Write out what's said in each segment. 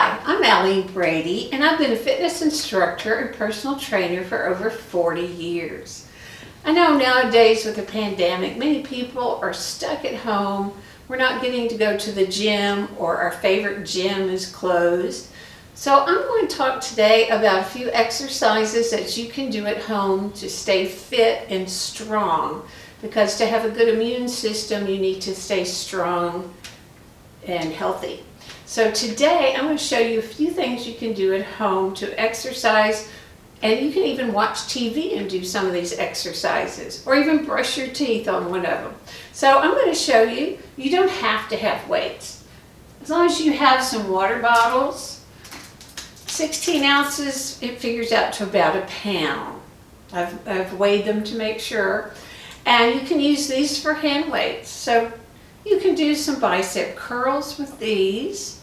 Hi, I'm Allie Brady, and I've been a fitness instructor and personal trainer for over 40 years. I know nowadays with the pandemic, many people are stuck at home. We're not getting to go to the gym, or our favorite gym is closed. So I'm going to talk today about a few exercises that you can do at home to stay fit and strong. Because to have a good immune system, you need to stay strong and healthy. So today I'm going to show you a few things you can do at home to exercise, and you can even watch TV and do some of these exercises, or even brush your teeth on one of them. So I'm going to show you, you don't have to have weights. As long as you have some water bottles, 16 ounces, it figures out to about a pound. I've weighed them to make sure. And you can use these for hand weights. So you can do some bicep curls with these.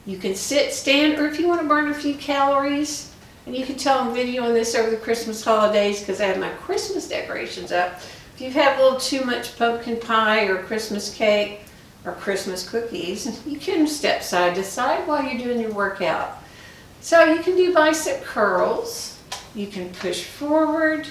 You can sit, stand, or if you want to burn a few calories, and you can tell I'm videoing this over the Christmas holidays because I have my Christmas decorations up. If you've had a little too much pumpkin pie or Christmas cake or Christmas cookies, you can step side to side while you're doing your workout. So you can do bicep curls. You can push forward.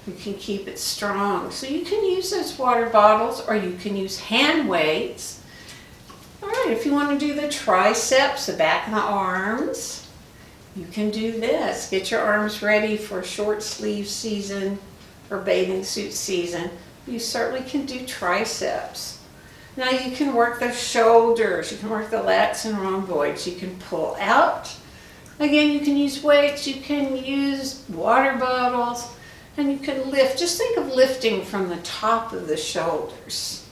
You can keep it strong. So you can use those water bottles, or you can use hand weights. All right, if you want to do the triceps, the back of the arms, you can do this. Get your arms ready for short sleeve season or bathing suit season. You certainly can do triceps. Now you can work the shoulders. You can work the lats and rhomboids. You can pull out. Again, you can use weights. You can use water bottles. And you can lift. Just think of lifting from the top of the shoulders.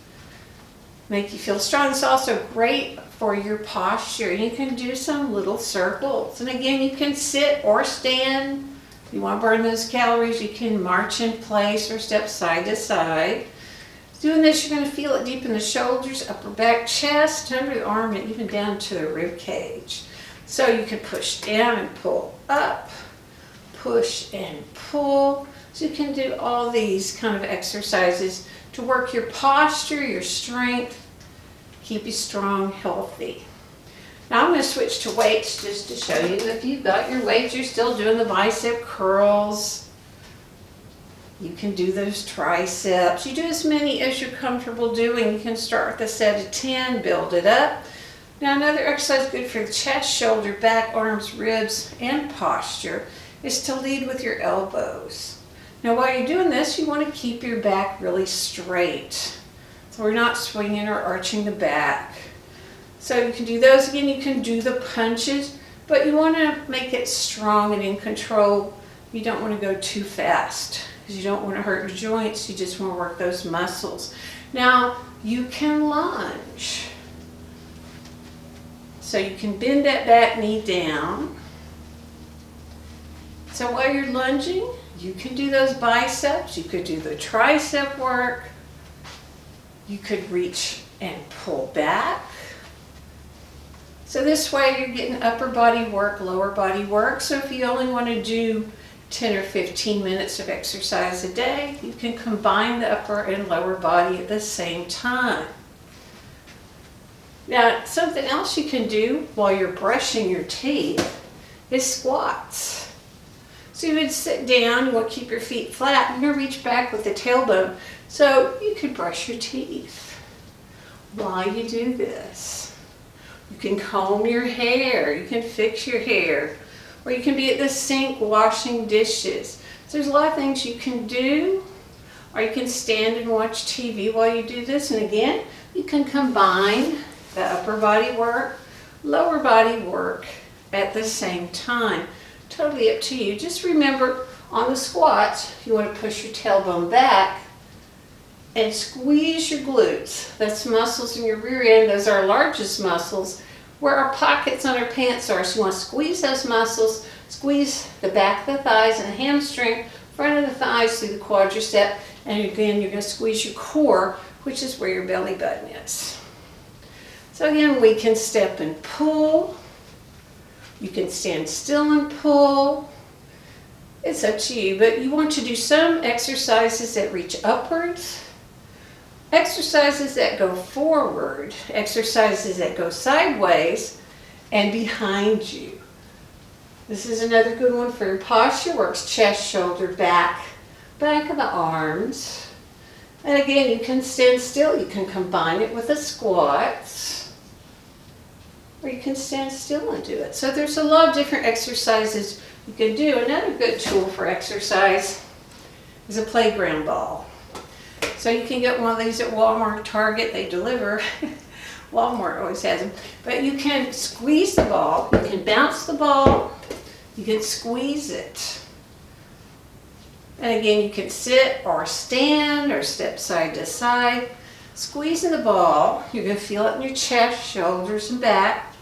Make you feel strong. It's also great for your posture. You can do some little circles. And again, you can sit or stand. If you want to burn those calories, you can march in place or step side to side. Doing this, you're going to feel it deep in the shoulders, upper back, chest, under the arm, and even down to the rib cage. So you can push down and pull up, push and pull. So you can do all these kind of exercises to work your posture, your strength, keep you strong, healthy. Now I'm going to switch to weights just to show you. If you've got your weights, you're still doing the bicep curls. You can do those triceps. You do as many as you're comfortable doing. You can start with a set of 10, build it up. Now another exercise good for the chest, shoulder, back, arms, ribs, and posture is to lead with your elbows. Now while you're doing this, you want to keep your back really straight. So we're not swinging or arching the back. So you can do those. Again, you can do the punches, but you want to make it strong and in control. You don't want to go too fast because you don't want to hurt your joints. You just want to work those muscles. Now you can lunge. So you can bend that back knee down. So while you're lunging, you can do those biceps, you could do the tricep work, you could reach and pull back. So this way you're getting upper body work, lower body work. So if you only want to do 10 or 15 minutes of exercise a day, you can combine the upper and lower body at the same time. Now something else you can do while you're brushing your teeth is squats. So you would sit down, you want to keep your feet flat, and you're going to reach back with the tailbone. So you can brush your teeth while you do this. You can comb your hair, you can fix your hair, or you can be at the sink washing dishes. So there's a lot of things you can do, or you can stand and watch TV while you do this. And again, you can combine the upper body work, lower body work at the same time. Totally up to you. Just remember on the squats, you want to push your tailbone back and squeeze your glutes. That's muscles in your rear end. Those are our largest muscles where our pockets on our pants are. So you want to squeeze those muscles, squeeze the back of the thighs and the hamstring, front of the thighs through the quadricep, and again you're going to squeeze your core, which is where your belly button is. So again, we can step and pull. You can stand still and pull. It's up to you, but you want to do some exercises that reach upwards, exercises that go forward, exercises that go sideways, and behind you. This is another good one for your posture. Works chest, shoulder, back of the arms. And again, you can stand still. You can combine it with a squat, or you can stand still and do it. So there's a lot of different exercises you can do. Another good tool for exercise is a playground ball. So you can get one of these at Walmart, Target, they deliver. Walmart always has them. But you can squeeze the ball, you can bounce the ball, you can squeeze it. And again, you can sit or stand or step side to side. Squeezing the ball, you're going to feel it in your chest, shoulders, and back.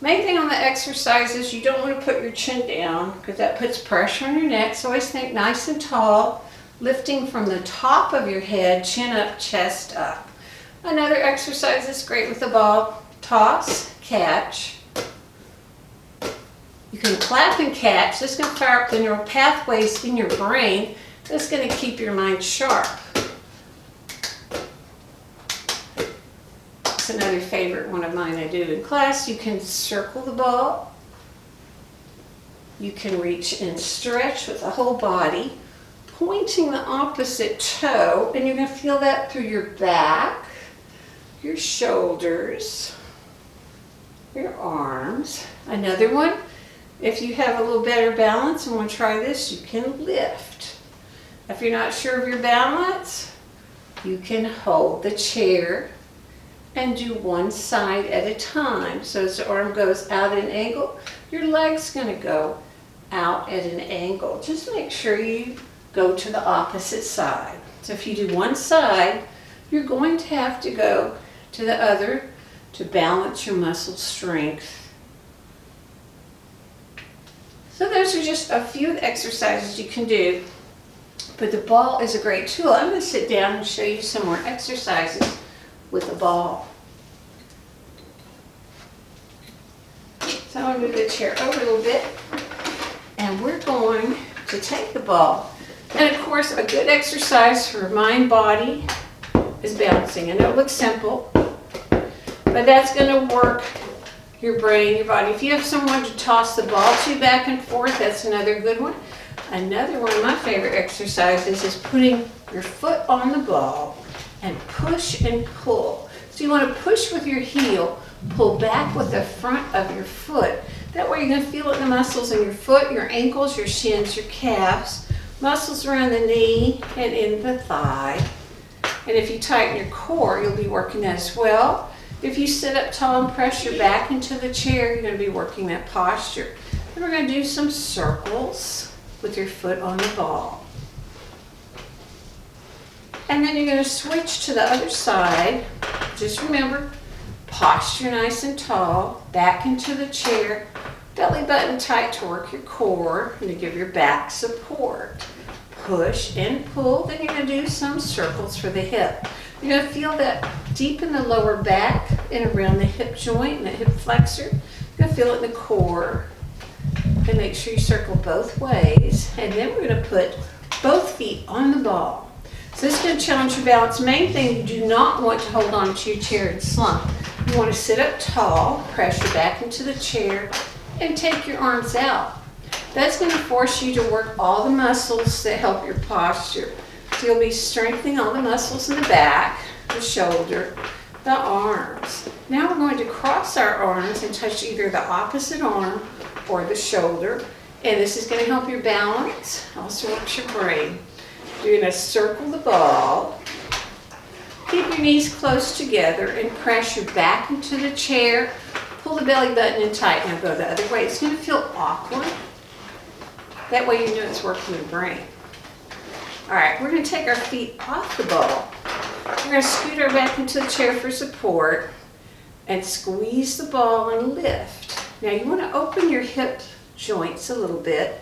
Main thing on the exercise is you don't want to put your chin down because that puts pressure on your neck. So always think nice and tall, lifting from the top of your head, chin up, chest up. Another exercise that's great with the ball, toss, catch. You can clap and catch. This is going to fire up the neural pathways in your brain. This is going to keep your mind sharp. It's another favorite one of mine I do in class. You can circle the ball. You can reach and stretch with the whole body, pointing the opposite toe, and you're going to feel that through your back, your shoulders, your arms. Another one, if you have a little better balance and want to try this, you can lift. If you're not sure of your balance, you can hold the chair and do one side at a time. So as the arm goes out at an angle, your leg's going to go out at an angle. Just make sure you go to the opposite side. So if you do one side, you're going to have to go to the other to balance your muscle strength. So those are just a few exercises you can do, but the ball is a great tool. I'm going to sit down and show you some more exercises with the ball. So I'm going to move the chair over a little bit, and we're going to take the ball. And of course, a good exercise for mind, body is bouncing. I know it looks simple, but that's going to work your brain, your body. If you have someone to toss the ball to back and forth, that's another good one. Another one of my favorite exercises is putting your foot on the ball and push and pull. So you want to push with your heel, pull back with the front of your foot. That way you're going to feel it in the muscles in your foot, your ankles, your shins, your calves, muscles around the knee and in the thigh. And if you tighten your core, you'll be working that as well. If you sit up tall and press your back into the chair, you're going to be working that posture. And we're going to do some circles with your foot on the ball. And then you're going to switch to the other side. Just remember, posture nice and tall, back into the chair, belly button tight to work your core and to give your back support. Push and pull. Then you're going to do some circles for the hip. You're going to feel that deep in the lower back and around the hip joint and the hip flexor. You're going to feel it in the core. And make sure you circle both ways. And then we're going to put both feet on the ball. So this is going to challenge your balance. Main thing, you do not want to hold on to your chair and slump. You want to sit up tall, press your back into the chair, and take your arms out. That's going to force you to work all the muscles that help your posture. So you'll be strengthening all the muscles in the back, the shoulder, the arms. Now we're going to cross our arms and touch either the opposite arm or the shoulder. And this is going to help your balance, also works your brain. You're going to circle the ball. Keep your knees close together and press your back into the chair. Pull the belly button in tight. Now go the other way. It's going to feel awkward. That way you know it's working your brain. All right, we're going to take our feet off the ball. We're going to scoot our back into the chair for support and squeeze the ball and lift. Now you want to open your hip joints a little bit.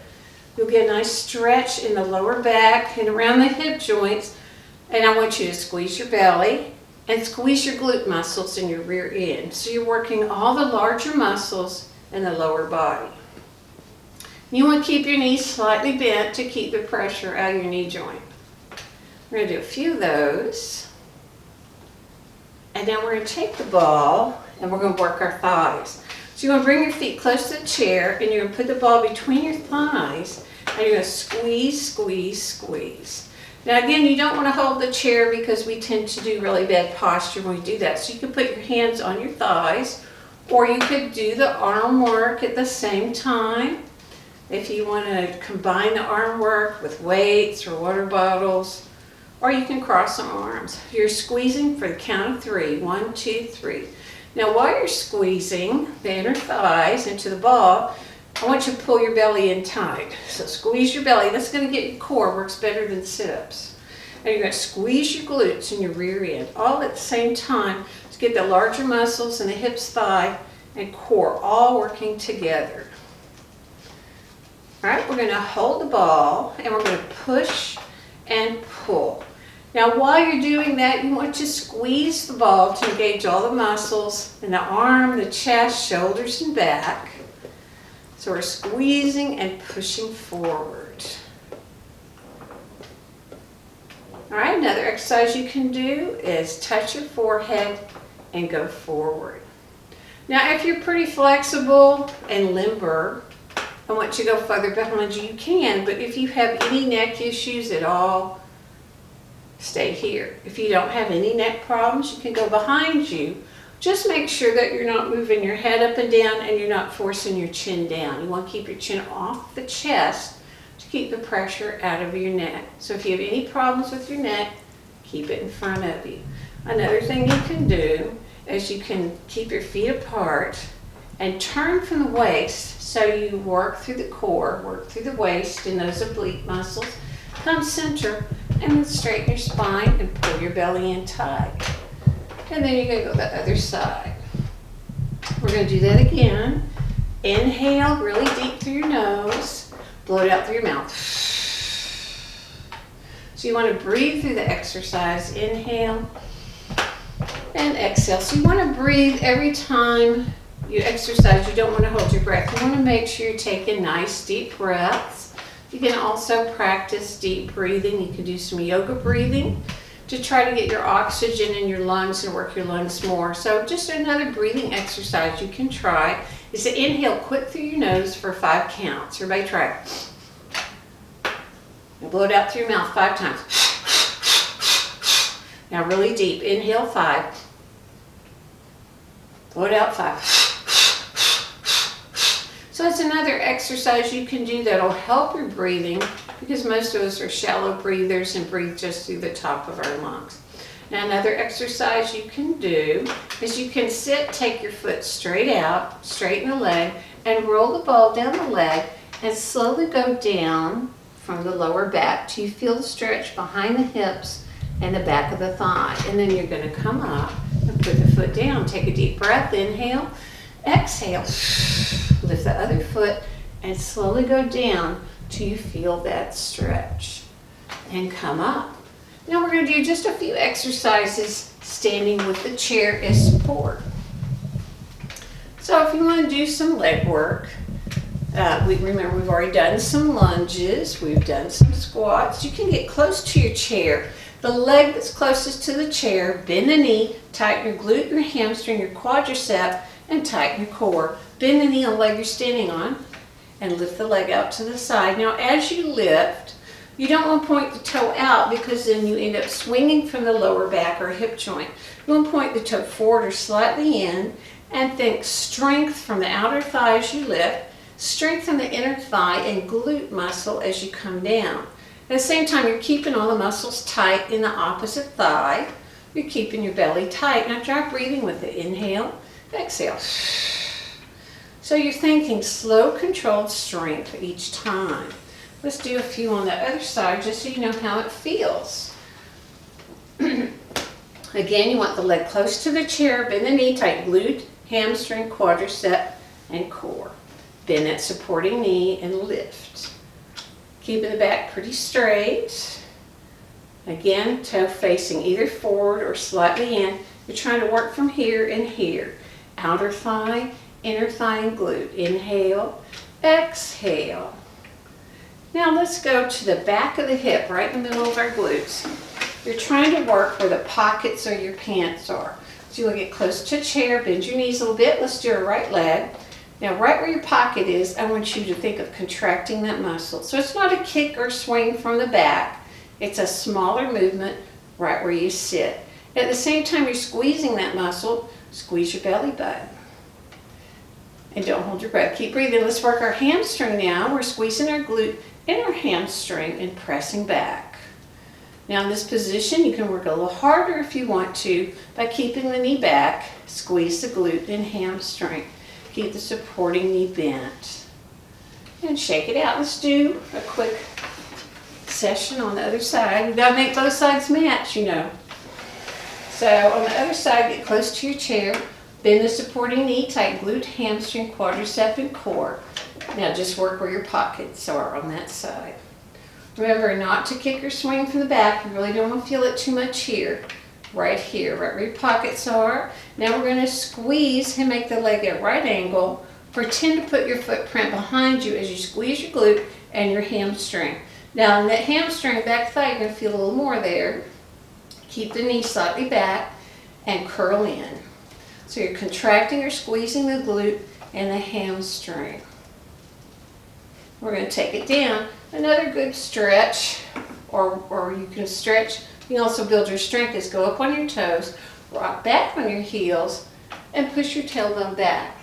You'll get a nice stretch in the lower back and around the hip joints. And I want you to squeeze your belly and squeeze your glute muscles in your rear end. So you're working all the larger muscles in the lower body. You want to keep your knees slightly bent to keep the pressure out of your knee joint. We're going to do a few of those. And now we're going to take the ball and we're going to work our thighs. So So you want to bring your feet close to the chair, and you're going to put the ball between your thighs, and you're going to squeeze, squeeze, squeeze. Now again, you don't want to hold the chair because we tend to do really bad posture when we do that. So you can put your hands on your thighs, or you could do the arm work at the same time. If you want to combine the arm work with weights or water bottles, or you can cross the arms. You're squeezing for the count of 3. 1, 2, 3. Now while you're squeezing the inner thighs into the ball, I want you to pull your belly in tight. So squeeze your belly. That's going to get your core. Works better than sit-ups. And you're going to squeeze your glutes and your rear end all at the same time to get the larger muscles in the hips, thigh, and core all working together. All right, we're going to hold the ball and we're going to push and pull. Now while you're doing that, you want to squeeze the ball to engage all the muscles in the arm, the chest, shoulders, and back. So we're squeezing and pushing forward. All right, another exercise you can do is touch your forehead and go forward. Now if you're pretty flexible and limber, I want you to go further behind you, you can, but if you have any neck issues at all, stay here. If you don't have any neck problems, you can go behind you. Just make sure that you're not moving your head up and down and you're not forcing your chin down. You want to keep your chin off the chest to keep the pressure out of your neck. So if you have any problems with your neck, keep it in front of you. Another thing you can do is you can keep your feet apart and turn from the waist, so you work through the core, work through the waist and those oblique muscles. Come center and then straighten your spine and pull your belly in tight. And then you're going to go the other side. We're going to do that again. Inhale really deep through your nose. Blow it out through your mouth. So you want to breathe through the exercise. Inhale and exhale. So you want to breathe every time you exercise. You don't want to hold your breath. You want to make sure you're taking nice deep breaths. You can also practice deep breathing. You can do some yoga breathing to try to get your oxygen in your lungs and work your lungs more. So just another breathing exercise you can try is to inhale quick through your nose for 5 counts. Everybody try it. And blow it out through your mouth 5 times. Now really deep. Inhale 5. Blow it out 5. So it's another exercise you can do that'll help your breathing, because most of us are shallow breathers and breathe just through the top of our lungs. Now another exercise you can do is you can sit, take your foot straight out, straighten the leg, and roll the ball down the leg and slowly go down from the lower back till you feel the stretch behind the hips and the back of the thigh. And then you're going to come up and put the foot down. Take a deep breath, inhale, exhale. Lift the other foot and slowly go down till you feel that stretch. And come up. Now we're going to do just a few exercises standing with the chair as support. So if you want to do some leg work, remember we've already done some lunges, we've done some squats. You can get close to your chair. The leg that's closest to the chair, bend the knee, tighten your glute, your hamstring, your quadricep, and tighten your core. Bend the knee on the leg you're standing on and lift the leg out to the side. Now as you lift, you don't want to point the toe out because then you end up swinging from the lower back or hip joint. You want to point the toe forward or slightly in and think strength from the outer thigh as you lift, strengthen the inner thigh and glute muscle as you come down. At the same time, you're keeping all the muscles tight in the opposite thigh. You're keeping your belly tight. Now try breathing with it. Inhale, exhale. So you're thinking slow, controlled strength each time. Let's do a few on the other side just so you know how it feels. Again, you want the leg close to the chair, bend the knee, tight glute, hamstring, quadricep, and core. Bend that supporting knee and lift. Keeping the back pretty straight. Again, toe facing either forward or slightly in. You're trying to work from here and here. Outer thigh, inner thigh, and glute. Inhale, exhale. Now let's go to the back of the hip, right in the middle of our glutes. You're trying to work where the pockets of your pants are. So you want to get close to a chair, bend your knees a little bit. Let's do our right leg. Now, right where your pocket is, I want you to think of contracting that muscle. So it's not a kick or swing from the back. It's a smaller movement right where you sit. At the same time you're squeezing that muscle, squeeze your belly button. And don't hold your breath. Keep breathing. Let's work our hamstring now. We're squeezing our glute and our hamstring and pressing back. Now in this position, you can work a little harder if you want to by keeping the knee back. Squeeze the glute and hamstring. Keep the supporting knee bent. And shake it out. Let's do a quick session on the other side. We've got to make both sides match, you know. So on the other side, get close to your chair. Bend the supporting knee, tight glute, hamstring, quadricep, and core. Now just work where your pockets are on that side. Remember not to kick or swing from the back. You really don't want to feel it too much here. Right here, right where your pockets are. Now we're going to squeeze and make the leg at right angle. Pretend to put your footprint behind you as you squeeze your glute and your hamstring. Now in that hamstring, back thigh, you're going to feel a little more there. Keep the knee slightly back and curl in. So you're contracting or squeezing the glute and the hamstring. We're going to take it down. Another good stretch, or you can stretch. You can also build your strength is go up on your toes, rock back on your heels, and push your tailbone back.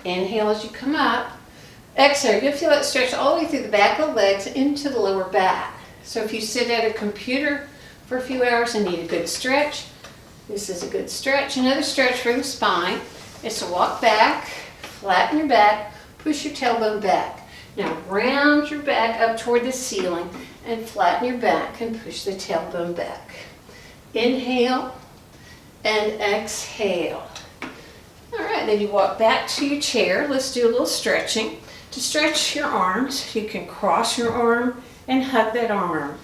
Inhale as you come up. Exhale, you'll feel that stretch all the way through the back of the legs into the lower back. So if you sit at a computer for a few hours and need a good stretch, this is a good stretch. Another stretch for the spine is to walk back, flatten your back, push your tailbone back. Now round your back up toward the ceiling and flatten your back and push the tailbone back. Inhale and exhale. All right, then you walk back to your chair. Let's do a little stretching. To stretch your arms, you can cross your arm and hug that arm.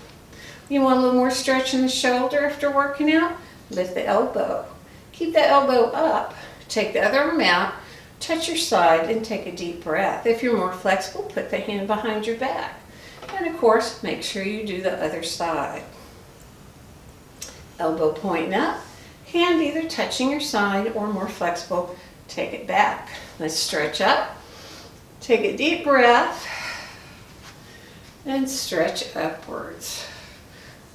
You want a little more stretch in the shoulder after working out? Lift the elbow. Keep that elbow up. Take the other arm out, touch your side, and take a deep breath. If you're more flexible, put the hand behind your back. And of course, make sure you do the other side. Elbow pointing up, hand either touching your side or more flexible, take it back. Let's stretch up. Take a deep breath and stretch upwards.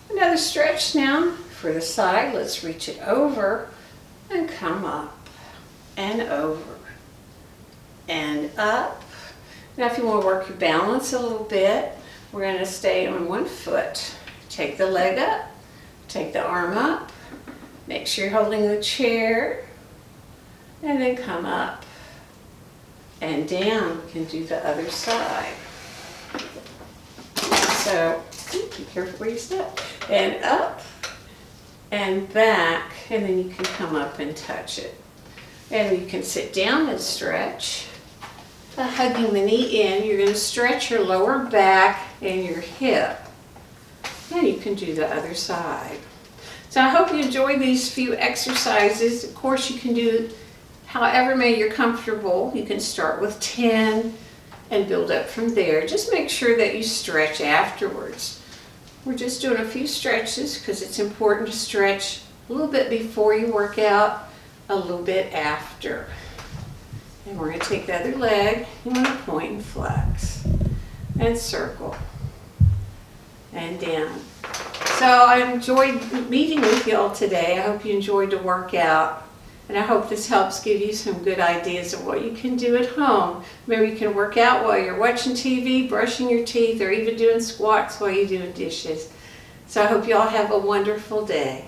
Another stretch now for the side. Let's reach it over and come up and over and up. Now if you want to work your balance a little bit, we're going to stay on one foot. Take the leg up, take the arm up, make sure you're holding the chair, and then come up and down. We can do the other side. So be careful where you step. And up and back, and then you can come up and touch it. And you can sit down and stretch. By hugging the knee in, you're going to stretch your lower back and your hip. And you can do the other side. So I hope you enjoyed these few exercises. Of course, you can do however many you're comfortable. You can start with 10 and build up from there. Just make sure that you stretch afterwards. We're just doing a few stretches because it's important to stretch a little bit before you work out, a little bit after. And we're going to take the other leg. You want to point and flex and circle and down. So I enjoyed meeting with you all today. I hope you enjoyed the workout. And I hope this helps give you some good ideas of what you can do at home. Maybe you can work out while you're watching TV, brushing your teeth, or even doing squats while you're doing dishes. So I hope you all have a wonderful day.